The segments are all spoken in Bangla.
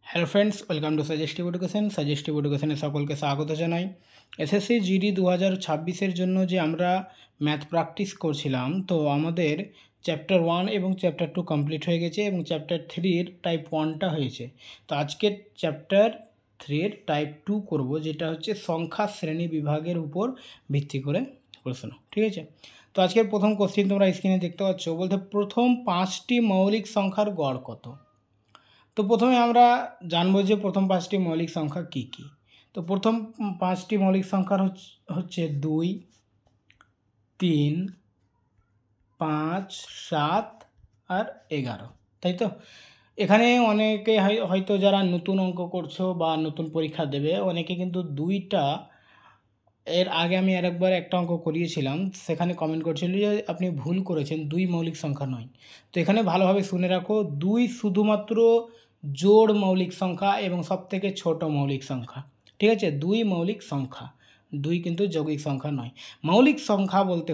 Hello friends, welcome to suggestive education. Suggestive এডুকেশনে সকলকে স্বাগত জানাই। এসএসসি জিডি 2026-এর জন্য যে আমরা ম্যাথ প্র্যাকটিস করছিলাম, তো আমাদের চ্যাপ্টার 1 এবং চ্যাপ্টার 2 কমপ্লিট হয়ে গেছে এবং চ্যাপ্টার 3-এর টাইপ 1টা হয়েছে। তো আজকের চ্যাপ্টার 3-এর টাইপ 2 করব, যেটা হচ্ছে সংখ্যা শ্রেণী বিভাগের উপর ভিত্তি করে প্রশ্ন। ঠিক আছে, তো আজকের প্রথম কোশ্চিন তোমরা স্ক্রিনে দেখতে পাচ্ছ, বলতে প্রথম 5টি মৌলিক সংখ্যার গড় কত। তো প্রথমে আমরা জানবো যে প্রথম 5টি মৌলিক সংখ্যা কি কি। তো প্রথম 5টি মৌলিক সংখ্যার হচ্ছে 2, 3, 5, 7 আর 11, তাই তো। এখানে অনেকে হয়তো যারা নতুন অঙ্ক করছো বা নতুন পরীক্ষা দেবে, অনেকে কিন্তু এর আগে আমি আরেকবার একটা অঙ্ক করিয়েছিলাম, সেখানে কমেন্ট করছিল যে আপনি ভুল করেছেন, 2 মৌলিক সংখ্যা নয়। তো এখানে ভালোভাবে শুনে রাখো, 2 শুধুমাত্র জোড় মৌলিক সংখ্যা এবং সবথেকে ছোট মৌলিক সংখ্যা। ঠিক আছে, 2 মৌলিক সংখ্যা, 2 কিন্তু যৌগিক সংখ্যা নয়। মৌলিক সংখ্যা বলতে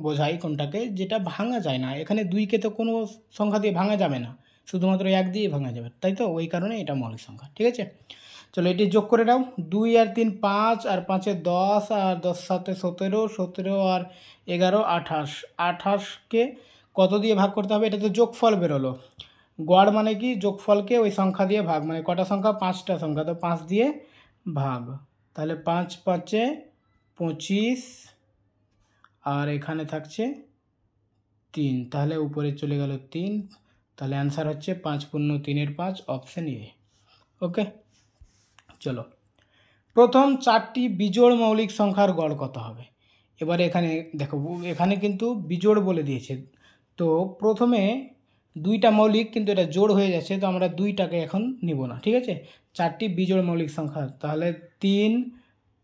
বোঝাই কোনটাকে, যেটা ভাঙা যায় না। এখানে 2কে তো কোনো সংখ্যা দিয়ে ভাঙা যাবে না, শুধুমাত্র 1 দিয়ে ভাঙা যাবে, তাই তো। ওই কারণে এটা মৌলিক সংখ্যা। ঠিক আছে, চলো এটি যোগ করে নাও। 2 আর 3 5, আর 5 10, আর 10 7 17, 17 আর 11 28। 28কে কত দিয়ে ভাগ করতে হবে? এটা তো যোগফল বেরোলো। গড় মানে কি? যোগফলকে ওই সংখ্যা দিয়ে ভাগ, মানে কটা সংখ্যা? 5টা সংখ্যা, তো 5 দিয়ে ভাগ। তাহলে 5 5 25, আর এখানে থাকছে 3, তাহলে উপরে চলে গেল 3। তাহলে অ্যান্সার হচ্ছে 5 × 3 = 5, অপশন এ। ওকে, চলো প্রথম 4টি বিজোড় মৌলিক সংখ্যার গড় কত হবে। এবারে এখানে দেখো, এখানে কিন্তু বিজোড় বলে দিয়েছে। তো প্রথমে 2টা মৌলিক, কিন্তু এটা জোড় হয়ে যাচ্ছে, তো আমরা 2টাকে এখন নিব না। ঠিক আছে, 4টি বিজোড় মৌলিক সংখ্যা, তাহলে 3,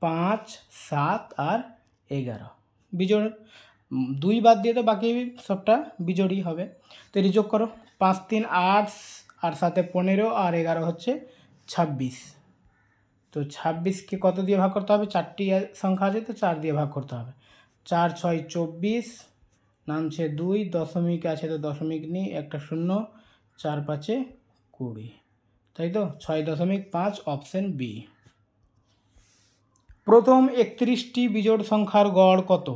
5, 7 আর 11 বিজোড়। 2 বাদ দিয়ে তো বাকি সবটা বিজোড়ই হবে। তো এটি যোগ করো। 5 3 8, আর 7 15, আর 11 হচ্ছে 26। তো 26কে কত দিয়ে ভাগ করতে হবে? 4টি সংখ্যা আছে, তো 4 দিয়ে ভাগ করতে হবে। 4 6 24, নামছে 2, দশমিক আছে তো দশমিক নেই, একটা 0, 4 5 20, তাই তো। 6.5, অপশন বি। প্রথম 31টি বিজোড় সংখ্যার গড় কত?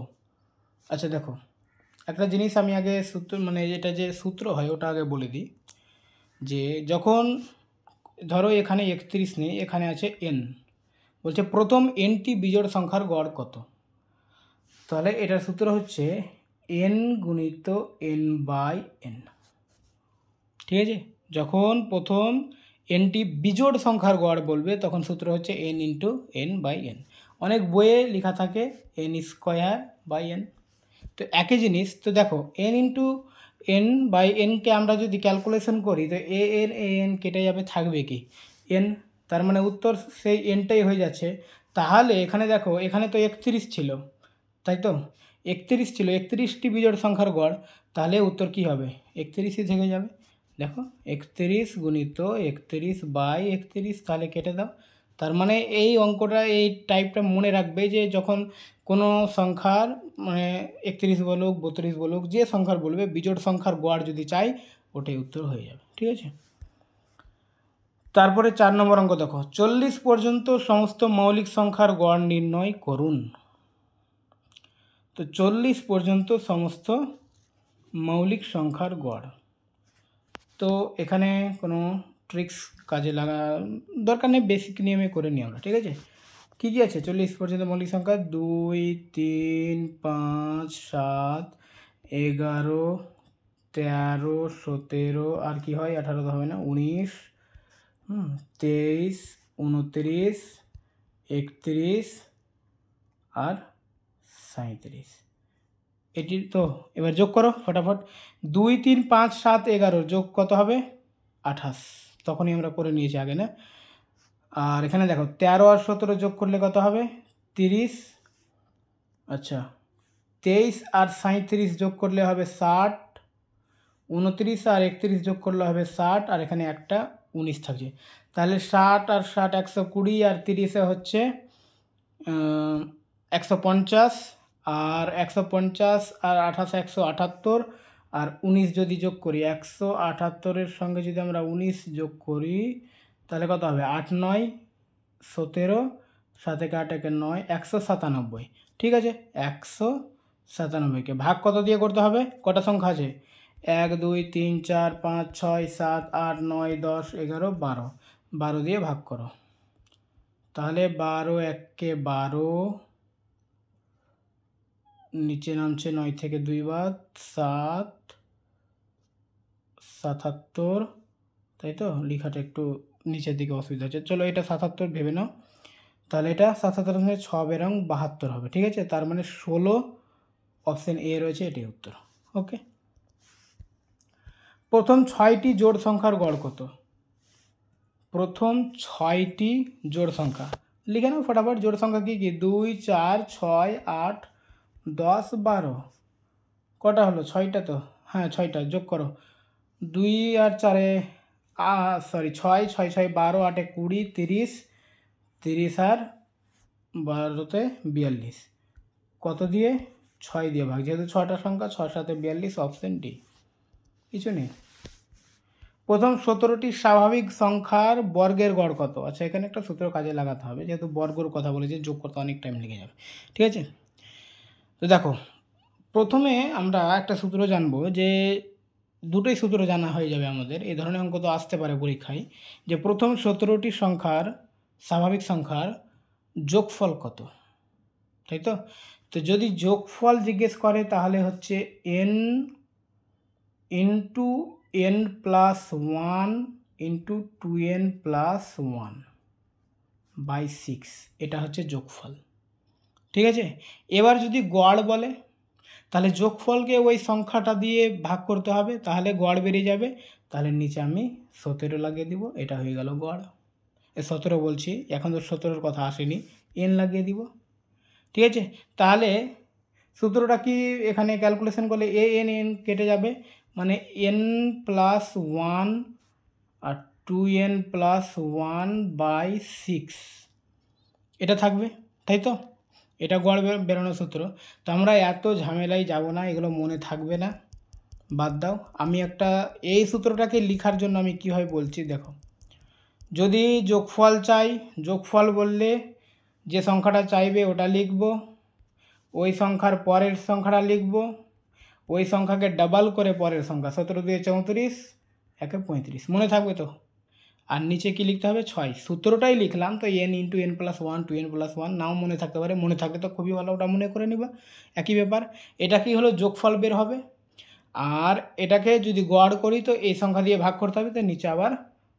আচ্ছা দেখো, একটা জিনিস আমি আগে সূত্র, মানে এটা যে সূত্র হয় ওটা আগে বলে দিই, যে যখন ধরো এখানে 31 নেই, এখানে আছে n, বলছে প্রথম nটি বিজোড় সংখ্যার গড় কত। তাহলে এটার সূত্র হচ্ছে n × n/n। ঠিক আছে, যখন প্রথম nটি বিজোড় সংখ্যার গড় বলবে, তখন সূত্র হচ্ছে n × n/n। অনেক বইয়ে লেখা থাকে n²/n। তো একই জিনিস। তো দেখো, n × n/nকে আমরা যদি ক্যালকুলেশন করি, তো an কেটে যাবে, থাকবে কি? n। তার মানে উত্তর সেই nটাই হয়ে যাচ্ছে। তাহলে এখানে দেখো, এখানে তো 31 ছিল, তাই তো। 31 ছিল, 31টি বিজোড় সংখ্যার গড়, তাহলে উত্তর কি হবে? 31ই থেকে যাবে। দেখো, 31 × 31/31, তাহলে কেটে দাও। তার মানে এই অঙ্কটা, এই টাইপটা মনে রাখবে, যে যখন কোনো সংখ্যার, মানে 31 বলুক 32 বলুক, যে সংখ্যার বলবে, বিজোড় সংখ্যার গড় যদি চাই, ওটাই উত্তর হয়ে যাবে। ঠিক আছে, তারপরে 4 নম্বর অঙ্ক দেখো, 40 পর্যন্ত সমস্ত মৌলিক সংখ্যার গড় নির্ণয় করুন। তো 40 পর্যন্ত সমস্ত মৌলিক সংখ্যার গড়। তো এখানে কোনো ট্রিক্স কাজে লাগা দরকার নেই, বেসিক নিয়মে করে নিই আমরা। ঠিক আছে, কী কী আছে 40 পর্যন্ত মৌলিক সংখ্যা? 2, 3, 5, 7, 11, 13, 17, আর কি হয়? 18 তো হবে না, 19, 23, 29, 31 আর 37। এটি তো এবার যোগ করো ফটাফট। 2 3 5 7 11 যোগ কত হবে? 28। তখনই আমরা করে নিয়েছি আগে, না? আর এখানে দেখো, 13 আর 17 যোগ করলে কত হবে? 30। আচ্ছা, 23 আর 37 যোগ করলে হবে 60। 29 আর 31 যোগ করলে হবে 60, আর এখানে একটা 19 থাকছে। তাহলে 60 আর 60 120, আর 30 হচ্ছে 150, আর 150 আর 28 178, আর 19 যদি যোগ করি 178-এর সঙ্গে যদি আমরা 19 যোগ করি তাহলে কত হবে 8 9 17, 7 1 8 1 9, 197। ঠিক আছে, 197কে ভাগ কত দিয়ে করতে হবে? কটা সংখ্যা আছে? 1 2 3 4 5 6 7 8 9 10 11 12, 12 দিয়ে ভাগ করো। তাহলে 12 1 12, নিচে নামছে 9 থেকে 2 বাদ 7 77, তাই তো? লেখাটা একটু নিচের দিকে অসুবিধা হচ্ছে, চলো এটা 77 ভেবে নাও। তাহলে এটা 77 সঙ্গে 6 বেরং 72 হবে। ঠিক আছে, তার মানে 16, অপশন এ রয়েছে, এটাই উত্তর। ওকে, প্রথম 6টি জোড় সংখ্যার গড় কত? প্রথম 6টি জোড় সংখ্যা লিখে নাও ফটাফট। জোড় সংখ্যা কী কী? 2 4 6 8 10 12, কটা হলো? 6টা তো, হ্যাঁ 6টা, যোগ করো। 2 আর 4-এ 6 6 6 12, 8 20, 30, 30 আর 12-তে 42, কত দিয়ে? 6 দিয়ে ভাগ, যেহেতু 6টা সংখ্যা, 6 7 42, অপশন ডি, কিছু নেই। প্রথম 17টি স্বাভাবিক সংখ্যার বর্গের গড় কত? আচ্ছা, এখানে একটা সূত্র কাজে লাগাতে হবে, যেহেতু বর্গর কথা বলেছে, যোগ করতে অনেক টাইম লেগে যাবে। ঠিক আছে, তো দেখো প্রথমে আমরা একটা সূত্র জানবো, যে দুটোই সূত্র জানা হয়ে যাবে আমাদের, এই ধরনের অঙ্ক তো আসতে পারে পরীক্ষায়, যে প্রথম 17টি সংখ্যার স্বাভাবিক সংখ্যার যোগফল কত, তাই তো? তো যদি যোগফল জিজ্ঞেস করে তাহলে হচ্ছে n into n plus 1 into 2n plus 1 by 6, এটা হচ্ছে যোগফল। ঠিক আছে, এবার যদি গড় বলে তাহলে যোগফলকে ওই সংখ্যাটা দিয়ে ভাগ করতে হবে, তাহলে গড় বেরিয়ে যাবে। তাহলে নিচে আমি 17 লাগিয়ে দিব, এটা হয়ে গেল গড়। 17 বলছি, এখন তো 17-এর কথা আসেনি, n লাগিয়ে দিব। ঠিক আছে, তাহলে সূত্রটা কি? এখানে ক্যালকুলেশন করলে n কেটে যাবে, মানে n প্লাস 1 আর 2n প্লাস 1 বাই 6, এটা থাকবে, তাই তো? এটা গড় বেরোনোর সূত্র। তো আমরা এত ঝামেলায় যাব না, এগুলো মনে থাকবে না, বাদ দাও। আমি একটা এই সূত্রটাকে লেখার জন্য আমি কীভাবে বলছি দেখো। যদি যোগফল চাই, যোগফল বললে যে সংখ্যাটা চাইবে ওটা লিখব, ওই সংখ্যার পরের সংখ্যাটা লিখব, ওই সংখ্যাকে ডাবল করে পরের সংখ্যা, 17 দিয়ে 34, 1 35, মনে থাকবে তো? আর নিচে কি লিখতে হবে? 6, সূত্রটাই লিখলাম, তো n into n plus 1 2n plus 1, নাও মনে থাকতে পারে, মনে থাকলে তো খুবই ভালো, ওটা মনে করে নিবা, একই ব্যাপার। এটা কি হলো? যোগফল বের হবে। আর এটাকে যদি গড় করি তো এই সংখ্যা দিয়ে ভাগ করতে হবে, তো নিচে আবার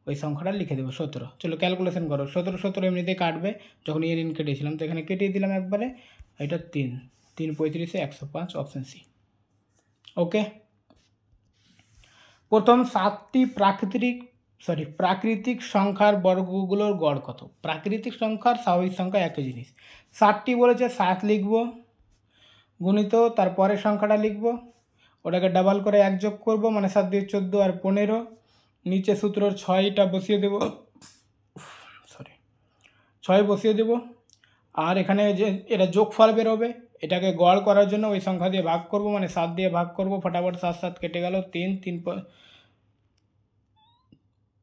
ওই সংখ্যাটা লিখে দেবো 17। চলো ক্যালকুলেশন করো, 17 17 এমনিতেই কাটবে, যখন n কেটেছিলাম তো এখানে কেটে দিলাম একবারে, এটা 3 3 35-এ 105, অপশান সি। ওকে, প্রথম 7টি প্রাকৃতিক সংখ্যার বর্গগুলোর গড় কত? প্রাকৃতিক সংখ্যার স্বাভাবিক সংখ্যা একই জিনিস। 7টি বলেছে, 7 লিখব, গুণিত তারপরের সংখ্যাটা লিখব, ওটাকে ডাবল করে 1 যোগ করব, মানে 7 দিয়ে 14 আর 15, নিচে সূত্রর 6টা বসিয়ে দেব, 6 বসিয়ে দেব। আর এখানে যে এটা যোগফল বেরোবে, এটাকে গড় করার জন্য ওই সংখ্যা দিয়ে ভাগ করব, মানে 7 দিয়ে ভাগ করব, ফটাফট 7 7 কেটে গেল, 3 3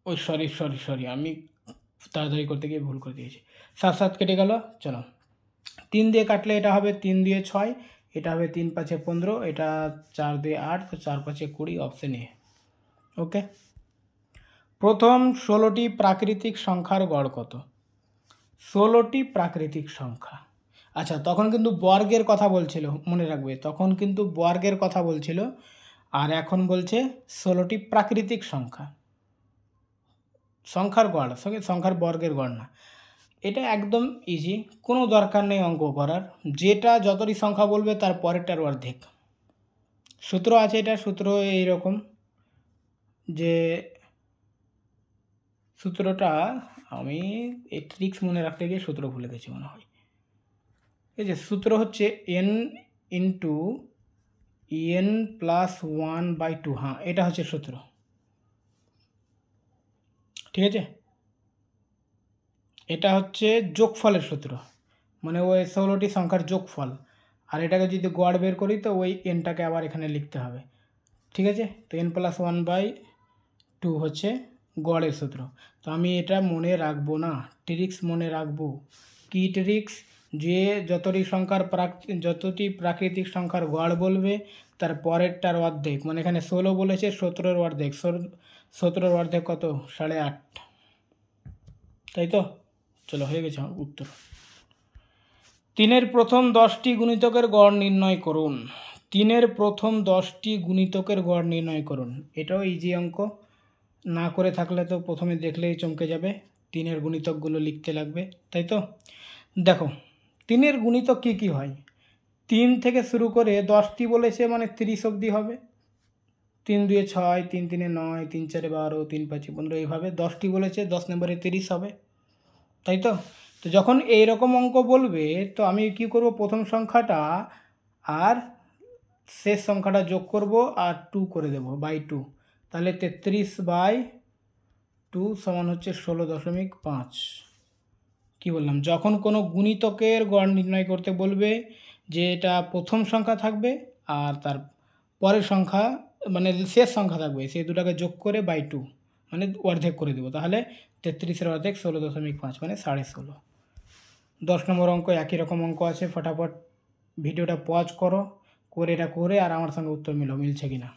ওই সরি আমি তাড়াতাড়ি করতে গিয়ে ভুল করে দিয়েছি, 7 7 কেটে গেল। চলো 3 দিয়ে কাটলে এটা হবে 3 দিয়ে 6, এটা হবে 3 5 15, এটা 4 দিয়ে 8, তো 4 5 20, অপশন এ। ওকে, প্রথম 16টি প্রাকৃতিক সংখ্যার গড় কত? 16টি প্রাকৃতিক সংখ্যা। আচ্ছা, তখন কিন্তু বর্গের কথা বলছিল, মনে রাখবে, তখন কিন্তু বর্গের কথা বলছিল, আর এখন বলছে 16টি প্রাকৃতিক সংখ্যা, সংখ্যার গড়, সংখ্যার বর্গের গড় না। এটা একদম ইজি, কোনো দরকার নেই অঙ্ক করার, যেটা যতটি সংখ্যা বলবে তার পরেরটার অর্ধেক। সূত্র আছে, এটা সূত্র এইরকম, যে সূত্রটা আমি এই ট্রিক্স মনে রাখতে গিয়ে সূত্র ভুলে গেছি মনে হয়। এই যে সূত্র হচ্ছে n ইন্টু n প্লাস 1/2, হ্যাঁ এটা হচ্ছে সূত্র। ঠিক আছে, এটা হচ্ছে যোগফলের সূত্র, মানে ওই 16টি সংখ্যার যোগফল, আর এটাকে যদি গড় বের করি তো ওই nটাকে আবার এখানে লিখতে হবে। ঠিক আছে। তো n+1/2 হচ্ছে গড়ের সূত্র। তো আমি এটা মনে রাখবো না, ট্রিক্স মনে রাখবো। কি ট্রিক্স? যে যতটি প্রাকৃতিক সংখ্যার গড় বলবে তার পরেরটার অর্ধেক, মানে এখানে 16 বলেছে, 17-এর অর্ধেক, 17-এর অর্ধেক কত? 8.5, তাই তো? চলো, হয়ে গেছে উত্তর। 3-এর প্রথম 10টি গুণিতকের গড় নির্ণয় করুন। 3-এর প্রথম 10টি গুণিতকের গড় নির্ণয় করুন। এটাও ইজি অঙ্ক, না করে থাকলে তো প্রথমে দেখলেই চমকে যাবে। 3-এর গুণিতকগুলো লিখতে লাগবে, তাই তো? দেখো 3-এর গুণিতক কী কী হয়। 3 থেকে শুরু করে 10টি বলেছে, মানে 30 অবধি হবে। 3 2 6, 3 3 9, 3 4 12, 3 5 15, এইভাবে 10টি বলেছে, 10 নম্বরে 30 হবে, তাই তো? তো যখন এই রকম অঙ্ক বলবে তো আমি কি করব, প্রথম সংখ্যাটা আর শেষ সংখ্যাটা যোগ করব আর 2 করে দেব, বাই 2। তাহলে 33/2 সমান হচ্ছে 16.5। কী বললাম? যখন কোনো গুণিতকের গড় নির্ণয় করতে বলবে, যে এটা প্রথম সংখ্যা থাকবে আর তার পরের সংখ্যা, মানে শেষ সংখ্যা থাকবে, সেই দুটাকে যোগ করে বাই 2, মানে অর্ধেক করে দেবো। তাহলে 33-এর অর্ধেক 16.5, মানে 16.5। 10 নম্বর অঙ্ক একই রকম অঙ্ক আছে, ফটাফট ভিডিওটা পজ করো, করে এটা করে আর আমার সঙ্গে উত্তর মিলছে কি না,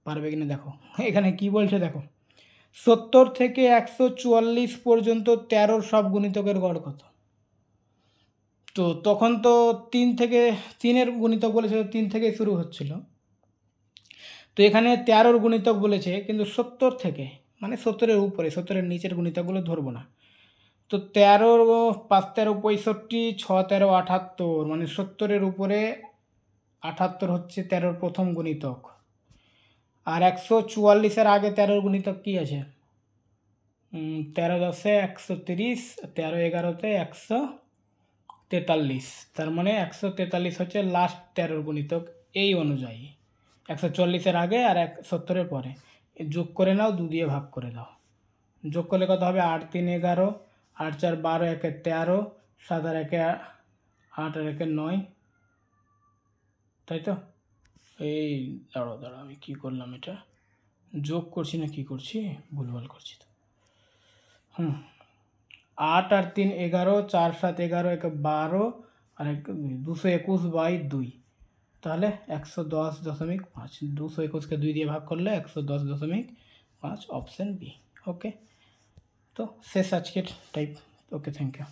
পারবে কিনা দেখো। এখানে কি বলছে দেখো, 70 থেকে 144 পর্যন্ত 13-র সব গুণিতকের গড় কত? তো তখন তো 3-এর গুণিতক বলেছিল, 3 থেকে শুরু হচ্ছিল। তো এখানে 13-র গুণিতক বলেছে, কিন্তু 70 থেকে, মানে 70-এর উপরে, 70-এর নিচের গুণিতকগুলো ধরবো না। তো 13, 5 13 65, 6 13 78, মানে 70-এর উপরে 78 হচ্ছে 13-র প্রথম গুণিতক। আর 144-এর আগে 13-র গুণিতক কী আছে? 13 10 130, 13 11 143, তার মানে 143 হচ্ছে লাস্ট 13-র গুণিতক। এই অনুযায়ী 140-এর আগে আর 70-এর পরে যোগ করে নাও, 2 দিয়ে ভাগ করে দাও। যোগ করলে কত হবে? 8 3 11, 8 4 12, 1 13, 7 আর 1 8 আর 1 9, তাই তো? এই দাঁড়াও আমি কী করলাম, এটা যোগ করছি না কি করছি, ভুলভাল করছি তো। 8 আর 3 11, 4 7 11, 1 12 আর 221/2, তাহলে 110.5। 221-কে 2 দিয়ে ভাগ করলে 110.5, অপশান বি। ওকে, তো শেষ আজকের টাইপ। Okay, thank you.